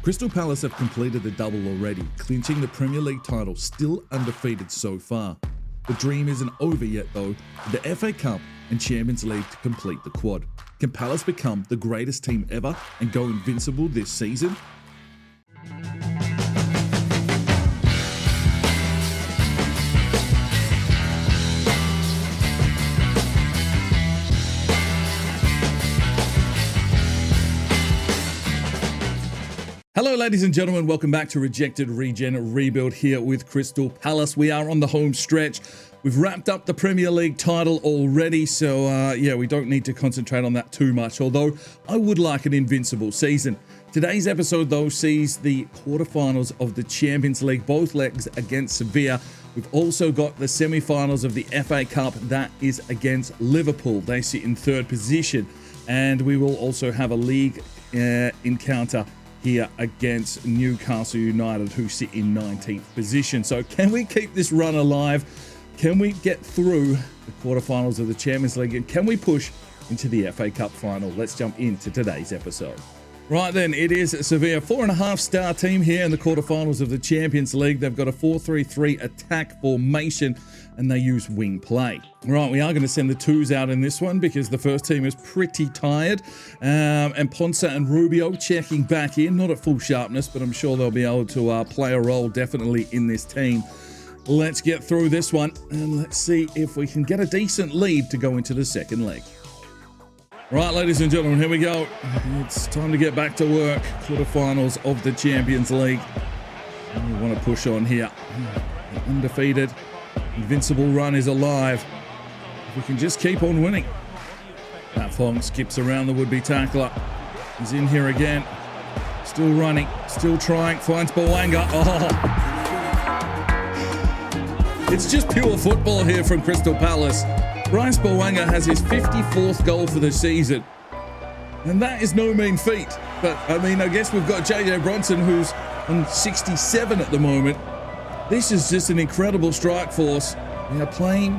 Crystal Palace have completed the double already, clinching the Premier League title, still undefeated so far. The dream isn't over yet though, with the FA Cup and Champions League to complete the quad. Can Palace become the greatest team ever and go invincible this season? Hello ladies and gentlemen, welcome back to Rejected Regen Rebuild here with Crystal Palace. We are on the home stretch. We've wrapped up the Premier League title already, so we don't need to concentrate on that too much, although I would like an invincible season. Today's episode though sees the quarterfinals of the Champions League, both legs against Sevilla. We've also got the semi-finals of the FA Cup, that is against Liverpool. They sit in third position, and we will also have a league encounter here against Newcastle United, who sit in 19th position. So can we keep this run alive? Can we get through the quarterfinals of the Champions League? And can we push into the FA Cup final? Let's jump into today's episode. Right then, it is Sevilla, 4.5-star team here in the quarterfinals of the Champions League. They've got a 4-3-3 attack formation, and they use wing play. Right, we are going to send the twos out in this one because the first team is pretty tired. And Ponce and Rubio checking back in, not at full sharpness, but I'm sure they'll be able to play a role definitely in this team. Let's get through this one, and let's see if we can get a decent lead to go into the second leg. Right, ladies and gentlemen, here we go. It's time to get back to work. Quarterfinals of the Champions League. We want to push on here. Undefeated. Invincible run is alive. If we can just keep on winning. That Fong skips around the would-be tackler. He's in here again. Still running. Still trying. Finds Bawanga. Oh! It's just pure football here from Crystal Palace. Bryce Bawanga has his 54th goal for the season, and that is no mean feat. But I mean, I guess we've got JJ Bronson, who's on 67 at the moment. This is just an incredible strike force. We are playing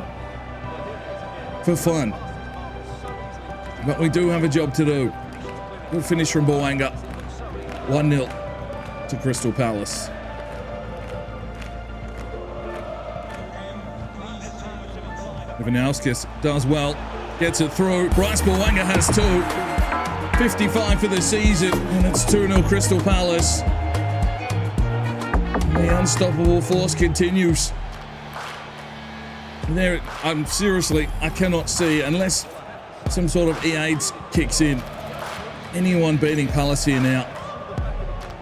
for fun, but we do have a job to do. Good finish from Bawanga. 1-0 to Crystal Palace. Ivanauskas does well, gets it through. Bryce Bawanga has two. 55 for the season, and it's 2-0 Crystal Palace. And the unstoppable force continues. And there, seriously, I cannot see, unless some sort of EA's kicks in, anyone beating Palace here now.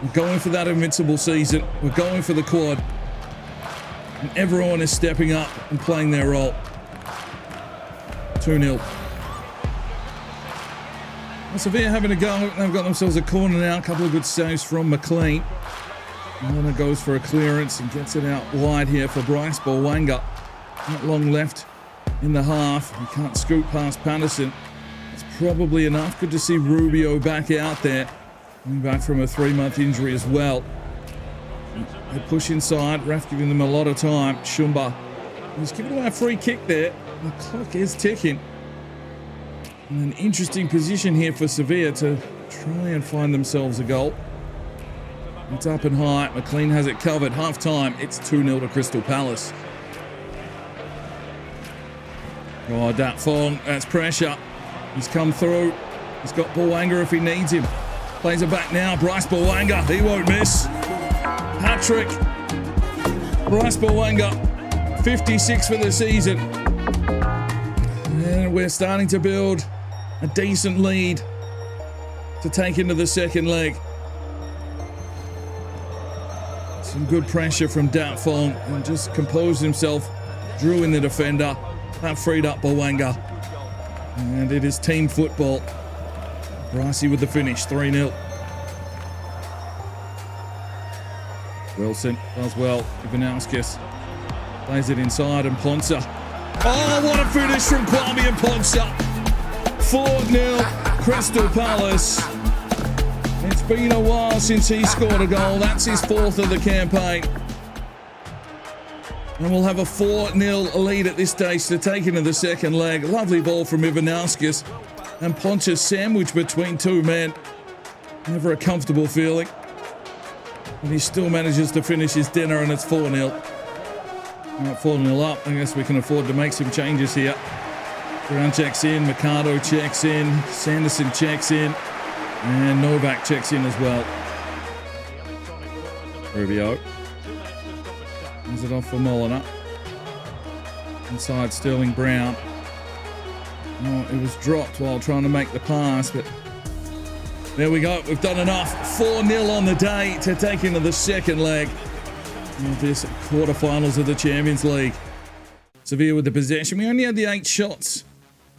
We're going for that invincible season. We're going for the quad. And everyone is stepping up and playing their role. 2-0. Sevilla having a go. They've got themselves a corner now. A couple of good saves from McLean. Milner goes for a clearance and gets it out wide here for Bryce Bawanga. Not long left in the half. He can't scoot past Patterson. It's probably enough. Good to see Rubio back out there. Coming back from a 3-month injury as well. They push inside. Ref giving them a lot of time. Shumba. He's giving away a free kick there. The clock is ticking. In an interesting position here for Sevilla to try and find themselves a goal. It's up and high. McLean has it covered. Half time. It's 2-0 to Crystal Palace. Oh, that Fong. That's pressure. He's come through. He's got Bawanga if he needs him. Plays it back now. Bryce Bawanga. He won't miss. Hat-trick. Bryce Bawanga. 56 for the season. And we're starting to build a decent lead to take into the second leg. Some good pressure from Dat Fong, and just composed himself, drew in the defender. That freed up Bawanga. And it is team football. Brycey with the finish, 3-0. Wilson does well. Ivanauskas plays it inside, and Ponce. Oh, what a finish from Kwame and Ponce. 4-0 Crystal Palace. It's been a while since he scored a goal. That's his 4th of the campaign. And we'll have a 4-0 lead at this stage to take into the second leg. Lovely ball from Ivanauskas. And Ponce's sandwich between two men. Never a comfortable feeling. And he still manages to finish his dinner, and it's 4-0. 4-0 up. I guess we can afford to make some changes here. Brown checks in, Mercado checks in, Sanderson checks in, and Novak checks in as well. Fabio. Hands it off for Molina. Inside Sterling Brown. Oh, it was dropped while trying to make the pass, but there we go. We've done enough. 4-0 on the day to take into the second leg of this quarterfinals of the Champions League. Sevilla with the possession. We only had the 8 shots,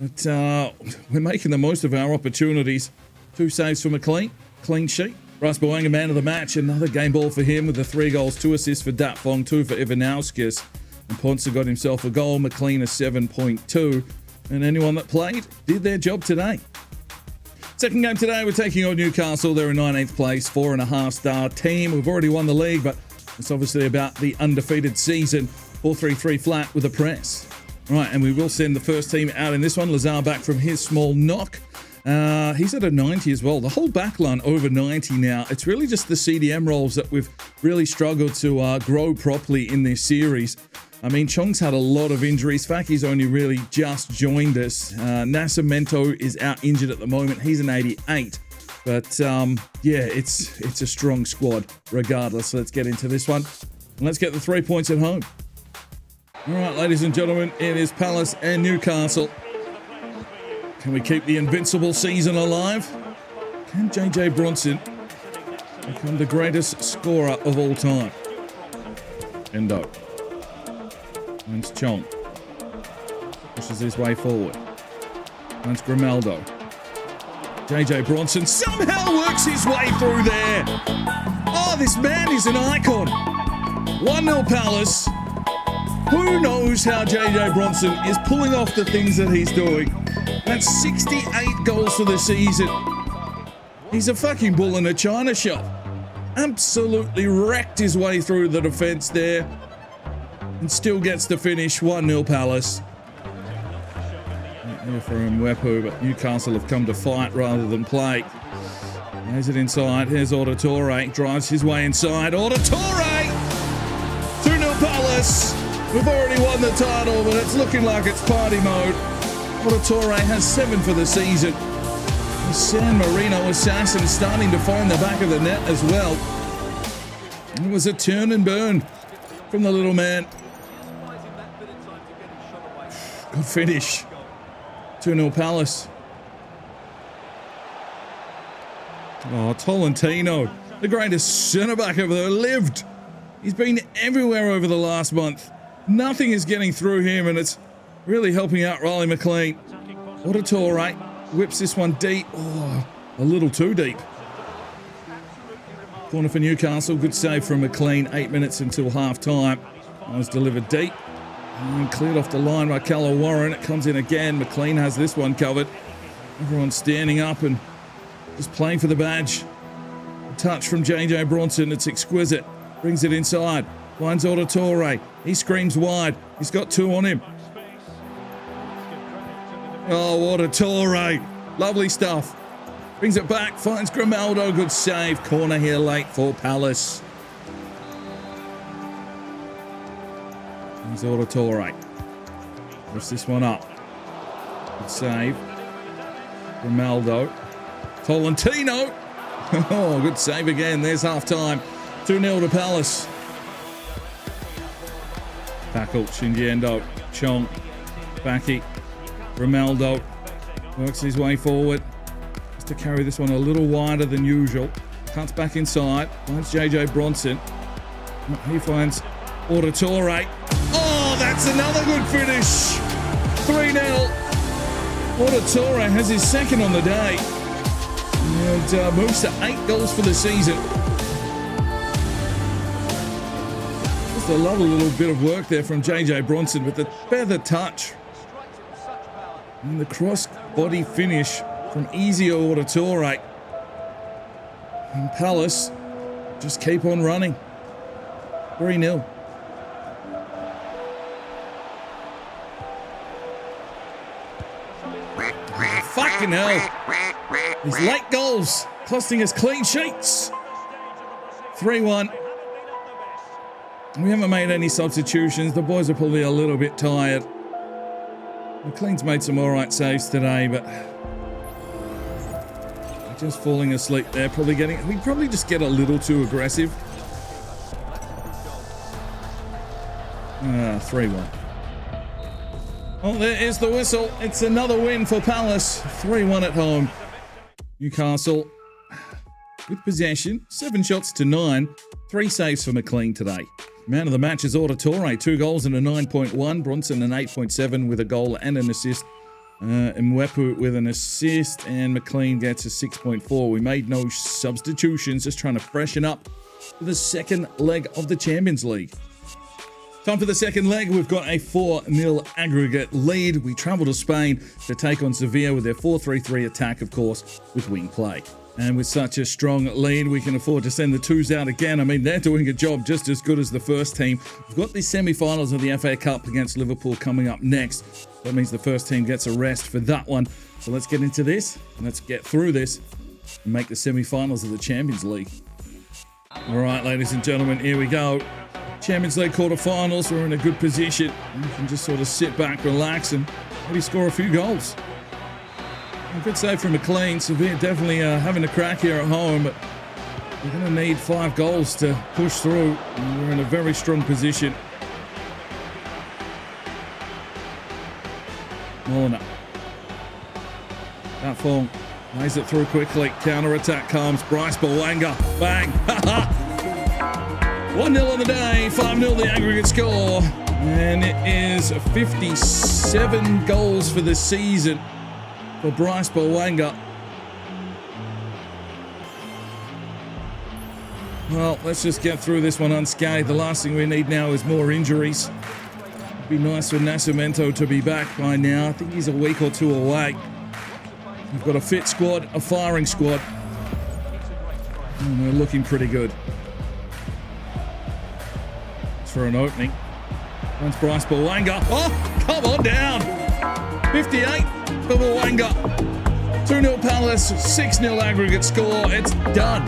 but we're making the most of our opportunities. 2 saves for McLean. Clean sheet. Bryce Boanga, man of the match. Another game ball for him with the 3 goals, 2 assists for Datfong, 2 for Ivanauskas. And Ponce got himself a goal. McLean a 7.2. And anyone that played did their job today. Second game today, we're taking on Newcastle. They're in 19th place, 4.5-star team. We've already won the league, but it's obviously about the undefeated season. 4-3-3 flat with a press. Right, and we will send the first team out in this one. Lazar back from his small knock. He's at a 90 as well. The whole back line over 90 now. It's really just the CDM roles that we've really struggled to grow properly in this series. I mean, Chong's had a lot of injuries. Faki's only really just joined us. Nascimento is out injured at the moment. He's an 88. But, yeah, it's a strong squad regardless. Let's get into this one. And let's get the 3 points at home. All right, ladies and gentlemen, it is Palace and Newcastle. Can we keep the invincible season alive? Can JJ Bronson become the greatest scorer of all time? Endo. Finds Chong. Pushes his way forward. Finds Grimaldo. JJ Bronson somehow works his way through there. Oh, this man is an icon. 1-0 Palace. Who knows how JJ Bronson is pulling off the things that he's doing? That's 68 goals for the season. He's a fucking bull in a china shop. Absolutely wrecked his way through the defense there. And still gets the finish. 1-0 Palace. Not here for Mwepu, but Newcastle have come to fight rather than play. Has it inside. Here's Auditore. Drives his way inside. Auditore! 2-0 Palace. We've already won the title, but it's looking like it's party mode. Auditore has 7 for the season. The San Marino assassin starting to find the back of the net as well. It was a turn and burn from the little man. Good finish. 2-0 Palace. Oh, Tolentino, the greatest centre-back ever lived. He's been everywhere over the last month. Nothing is getting through him, and it's really helping out Riley McLean. Auditore whips this one deep. Oh, a little too deep. Corner for Newcastle. Good save from McLean. 8 minutes until half-time. That was delivered deep. And cleared off the line by Calla Warren. It comes in again. McLean has this one covered. Everyone's standing up and just playing for the badge. A touch from JJ Bronson. It's exquisite. Brings it inside. Finds Auditore. He screams wide. He's got 2 on him. Oh, Auditore. Lovely stuff. Brings it back. Finds Grimaldo. Good save. Corner here late for Palace. Here's Auditore. Lifts this one up. Good save. Grimaldo. Tolentino. Oh, good save again. There's half-time. 2-0 to Palace. Tackle. Shinjiendo. Chong. Baki. Grimaldo. Works his way forward. Has to carry this one a little wider than usual. Cuts back inside. Finds JJ Bronson. He finds Auditore. Oh, that's another good finish. 3-0. Auditore has his second on the day. And moves to 8 goals for the season. Just a lovely little bit of work there from JJ Bronson with the feather touch. And the cross-body finish from Ezio Auditore. And Palace just keep on running. 3-0. Fucking hell. These late goals costing us clean sheets. 3-1. We haven't made any substitutions. The boys are probably a little bit tired. McLean's made some all right saves today, but just falling asleep there. We probably just get a little too aggressive. 3-1. Oh, there is the whistle. It's another win for Palace. 3-1 at home. Newcastle with possession. 7 shots to 9. 3 saves for McLean today. Man of the match is Auditore. 2 goals and a 9.1. Bronson an 8.7 with a goal and an assist. Mwepu with an assist, and McLean gets a 6.4. We made no substitutions, just trying to freshen up for the second leg of the Champions League. Time for the second leg. We've got a 4-0 aggregate lead. We travel to Spain to take on Sevilla with their 4-3-3 attack, of course, with wing play. And with such a strong lead, we can afford to send the twos out again. I mean, they're doing a job just as good as the first team. We've got the semi-finals of the FA Cup against Liverpool coming up next. That means the first team gets a rest for that one. So let's get into this. Let's get through this and make the semi-finals of the Champions League. All right, ladies and gentlemen, here we go. Champions League quarterfinals. We're in a good position. You can just sort of sit back, relax, and maybe score a few goals. A good save from McLean. Sevilla definitely having a crack here at home, but we're going to need 5 goals to push through. And we're in a very strong position. Molina. That form lays it through quickly. Counter-attack comes. Bryce Bawanga. Bang. 1-0 on the day. 5-0 the aggregate score. And it is 57 goals for the season for Bryce Bawanga. Well, let's just get through this one unscathed. The last thing we need now is more injuries. It'd be nice for Nascimento to be back by now. I think he's a week or 2 away. We've got a fit squad, a firing squad. And we're looking pretty good. It's for an opening. Once Bryce Bawanga. Oh, come on down. 58 for Bawanga. 2-0 Palace, 6-0 aggregate score. It's done.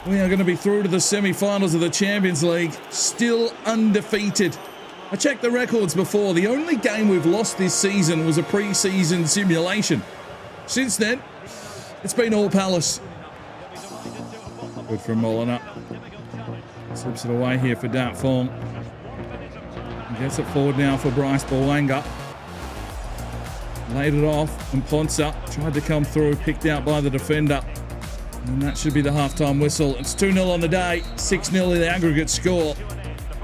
We are going to be through to the semi-finals of the Champions League, still undefeated. I checked the records before. The only game we've lost this season was a pre-season simulation. Since then, it's been all Palace. Good from Molina. Slips it away here for Dat Fong. Gets it forward now for Bryce Bawanga. Laid it off, and Ponsa tried to come through, picked out by the defender. And that should be the halftime whistle. It's 2-0 on the day, 6-0 in the aggregate score.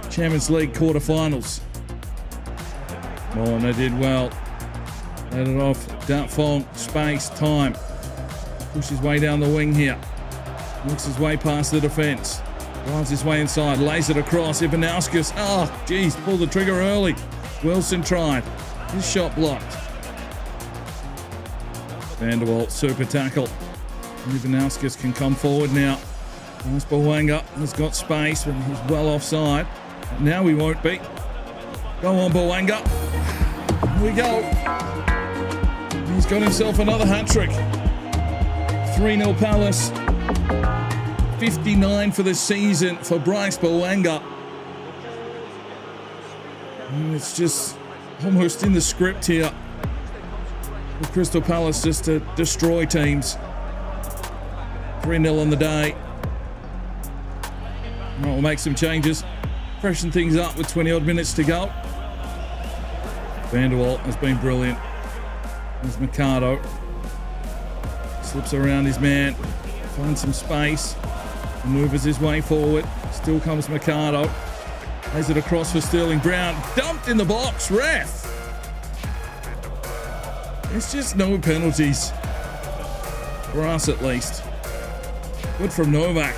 Champions League quarterfinals. Molina did well. Laid it off. Dat Fong, space, time. Pushes his way down the wing here. Looks his way past the defence. Drives his way inside, lays it across. Ivanauskas, geez, pulled the trigger early. Wilson tried. His shot blocked. Vanderwalt, super tackle. Ivanauskas can come forward now. Nice Bawanga has got space, but he's well offside. Now he won't be. Go on, Bawanga. Here we go. He's got himself another hat-trick. 3-0 Palace. 59 for the season for Bryce Bawanga. And it's just almost in the script here for Crystal Palace just to destroy teams. 3-0 on the day. Right, we'll make some changes. Freshen things up with 20-odd minutes to go. Vanderwalt has been brilliant. There's Mercado. Slips around his man. Finds some space. Maneuvers his way forward. Still comes Mercado. Lays it across for Sterling Brown. Dumped in the box. Ref. There's just no penalties. For us at least. Good from Novak.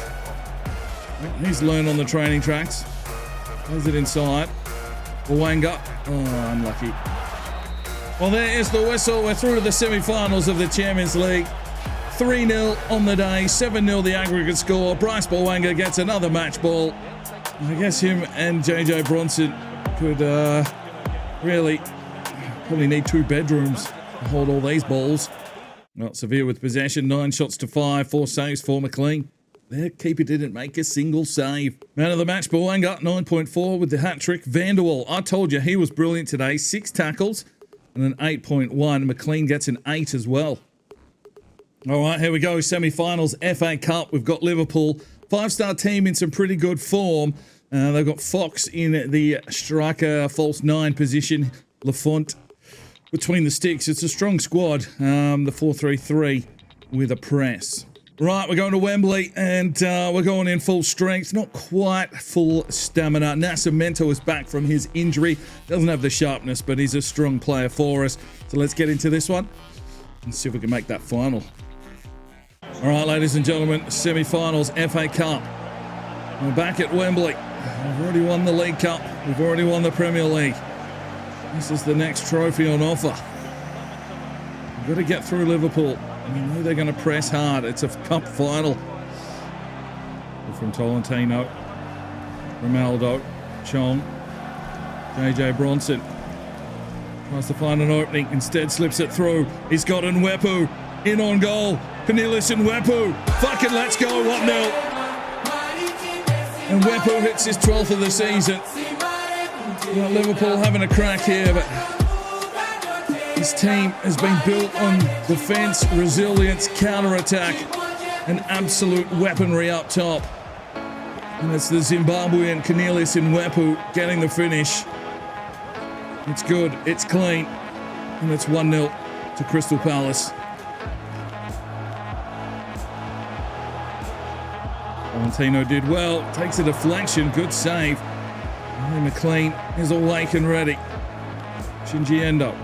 He's learned on the training tracks. Plays it inside. Bawanga. Oh, unlucky. Well, there is the whistle. We're through to the semi-finals of the Champions League. 3-0 on the day, 7-0 the aggregate score. Bryce Bawanga gets another match ball. I guess him and JJ Bronson could really probably need 2 bedrooms to hold all these balls. Well, Sevilla with possession, 9 shots to 5, 4 saves for McLean. Their keeper didn't make a single save. Man of the match, Boanga, 9.4 with the hat-trick. Vanderwall, I told you he was brilliant today. 6 tackles and an 8.1. McLean gets an 8 as well. All right, here we go. Semi-finals, FA Cup. We've got Liverpool. 5-star team in some pretty good form. They've got Fox in the striker false 9 position. Lafont between the sticks. It's a strong squad. The 4-3-3 with a press. Right, we're going to Wembley, and we're going in full strength. Not quite full stamina. Nascimento is back from his injury. Doesn't have the sharpness, but he's a strong player for us. So let's get into this one and see if we can make that final. All right, ladies and gentlemen, semi-finals, FA Cup. We're back at Wembley. We've already won the League Cup. We've already won the Premier League. This is the next trophy on offer. We've got to get through Liverpool. We know they're going to press hard. It's a cup final. From Tolentino, Ronaldo, Chong, JJ Bronson. Tries to find an opening, instead slips it through. He's got Nwepu in on goal. Cornelius Nwepu. Fucking let's go, 1-0. Nwepu hits his 12th of the season. Well, Liverpool having a crack here, but his team has been built on defence, resilience, counter-attack, and absolute weaponry up top. And it's the Zimbabwean Cornelius Nwepu getting the finish. It's good, it's clean, and it's 1-0 to Crystal Palace. Valentino did well, takes a deflection, good save. And McLean is awake and ready. Shinji Endo.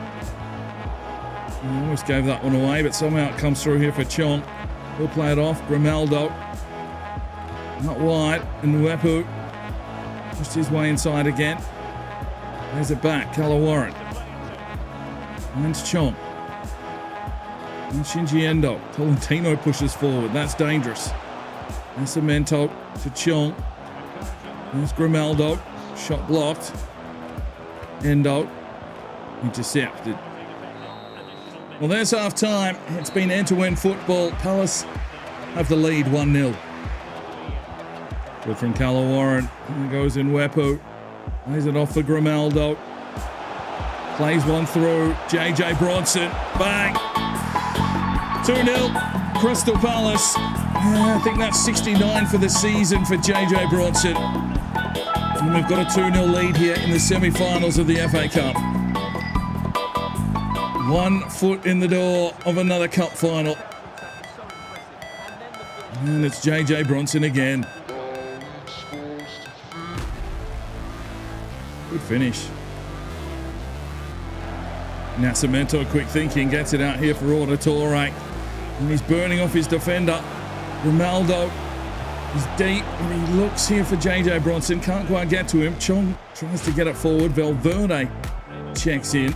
He almost gave that one away, but somehow it comes through here for Chong. He'll play it off. Grimaldo. Not wide. And Nwepu pushed his way inside again. There's it back. Warren. And Chong. And Shinji Endo. Tolentino pushes forward. That's dangerous. Nascimento to Chong. There's Grimaldo. Shot blocked. Endo. Intercepted. Well, there's half time. It's been end-to-end football. Palace have the lead 1-0. Good from Warren. And goes Nwepu. Plays it off for Grimaldo. Plays one through. JJ Bronson. Bang! 2-0. Crystal Palace. Yeah, I think that's 69 for the season for JJ Bronson. And we've got a 2-0 lead here in the semi-finals of the FA Cup. 1 foot in the door of another cup final. And it's JJ Bronson again. Good finish. Nascimento, quick thinking, gets it out here for Auditore. And he's burning off his defender. Ronaldo is deep, and he looks here for JJ Bronson. Can't quite get to him. Chong tries to get it forward. Valverde checks in.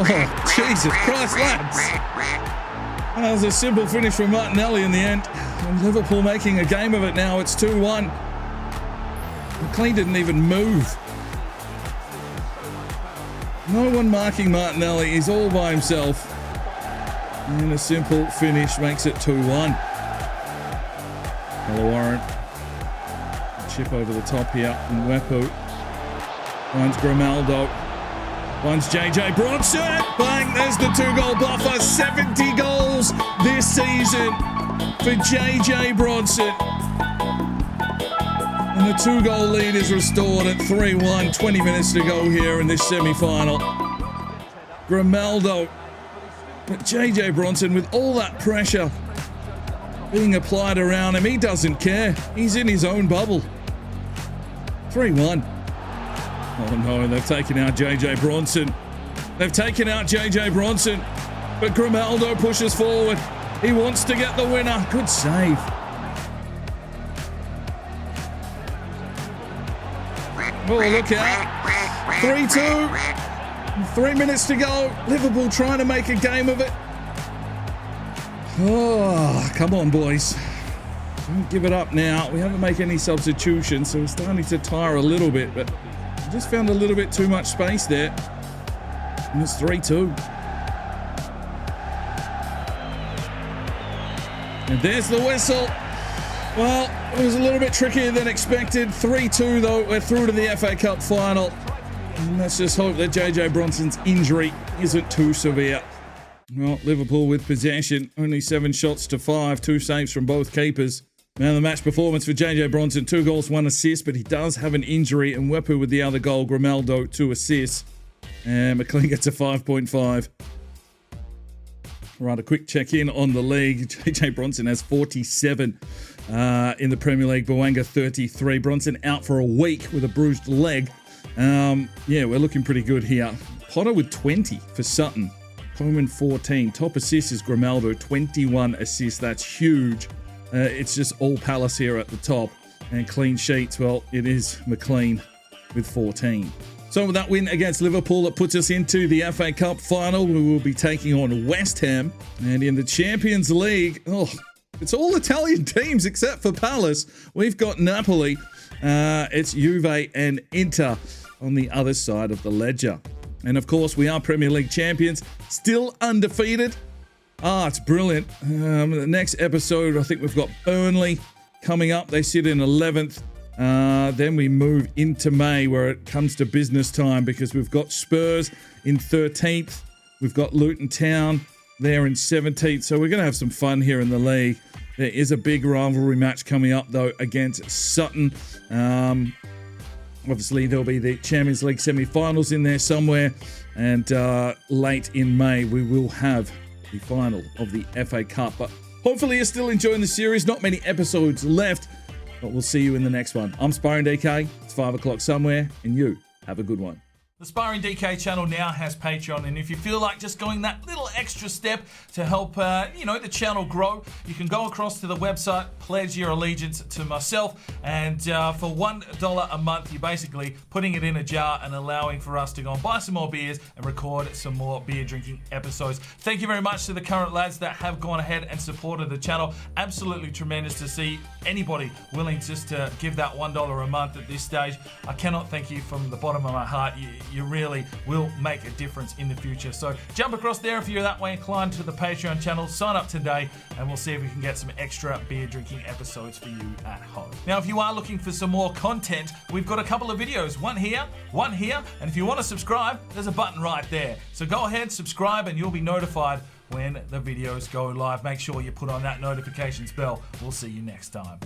Oh, Jesus Christ, lads. That was a simple finish from Martinelli in the end. And Liverpool making a game of it now. It's 2-1. McLean didn't even move. No one marking Martinelli. He's all by himself. And a simple finish makes it 2-1. Warren. Chip over the top here. And Nwepu finds Grimaldo. Finds JJ Bronson. Bang! There's the 2-goal buffer. 70 goals this season for JJ Bronson. And the 2-goal lead is restored at 3-1. 20 minutes to go here in this semi-final. Grimaldo. But JJ Bronson, with all that pressure being applied around him, he doesn't care. He's in his own bubble. 3-1. Oh no, they've taken out JJ Bronson. They've taken out JJ Bronson. But Grimaldo pushes forward. He wants to get the winner. Good save. Oh, look out. 3-2. 3 minutes to go. Liverpool trying to make a game of it. Oh, come on, boys. Don't give it up now. We haven't made any substitutions, so we're starting to tire a little bit, but I just found a little bit too much space there. And it's 3-2. And there's the whistle. Well, it was a little bit trickier than expected. 3-2 though, we're through to the FA Cup final. And let's just hope that JJ Bronson's injury isn't too severe. Well, Liverpool with possession, only 7 shots to 5, 2 saves from both keepers. Man of the match performance for JJ Bronson, 2 goals, 1 assist, but he does have an injury, and Wepu with the other goal, Grimaldo, 2 assists. And McLean gets a 5.5. Right, a quick check-in on the league. JJ Bronson has 47 in the Premier League. Bouanga 33. Bronson out for a week with a bruised leg. Yeah, we're looking pretty good here. Potter with 20 for Sutton. Coleman 14. Top assist is Grimaldo, 21 assists. That's huge. It's just all Palace here at the top. And clean sheets, well, it is McLean with 14. So with that win against Liverpool, it puts us into the FA Cup final. We will be taking on West Ham. And in the Champions League, it's all Italian teams except for Palace. We've got Napoli. It's Juve and Inter on the other side of the ledger. And of course, we are Premier League champions, still undefeated. It's brilliant. The next episode, I think we've got Burnley coming up. They sit in 11th. Then we move into May where it comes to business time because we've got Spurs in 13th. We've got Luton Town there in 17th. So we're going to have some fun here in the league. There is a big rivalry match coming up, though, against Sutton. Obviously, there'll be the Champions League semi-finals in there somewhere. And late in May, we will have the final of the FA Cup. But hopefully you're still enjoying the series. Not many episodes left, but we'll see you in the next one. I'm Sparring DK. It's 5 o'clock somewhere, and you have a good one. The Sparring DK channel now has Patreon, and if you feel like just going that little extra step to help, the channel grow, you can go across to the website, pledge your allegiance to myself, and for $1 a month, you're basically putting it in a jar and allowing for us to go and buy some more beers and record some more beer drinking episodes. Thank you very much to the current lads that have gone ahead and supported the channel. Absolutely tremendous to see anybody willing just to give that $1 a month at this stage. I cannot thank you from the bottom of my heart. You really will make a difference in the future. So jump across there if you're that way inclined to the Patreon channel. Sign up today and we'll see if we can get some extra beer drinking episodes for you at home. Now, if you are looking for some more content, we've got a couple of videos. One here. And if you want to subscribe, there's a button right there. So go ahead, subscribe, and you'll be notified when the videos go live. Make sure you put on that notifications bell. We'll see you next time.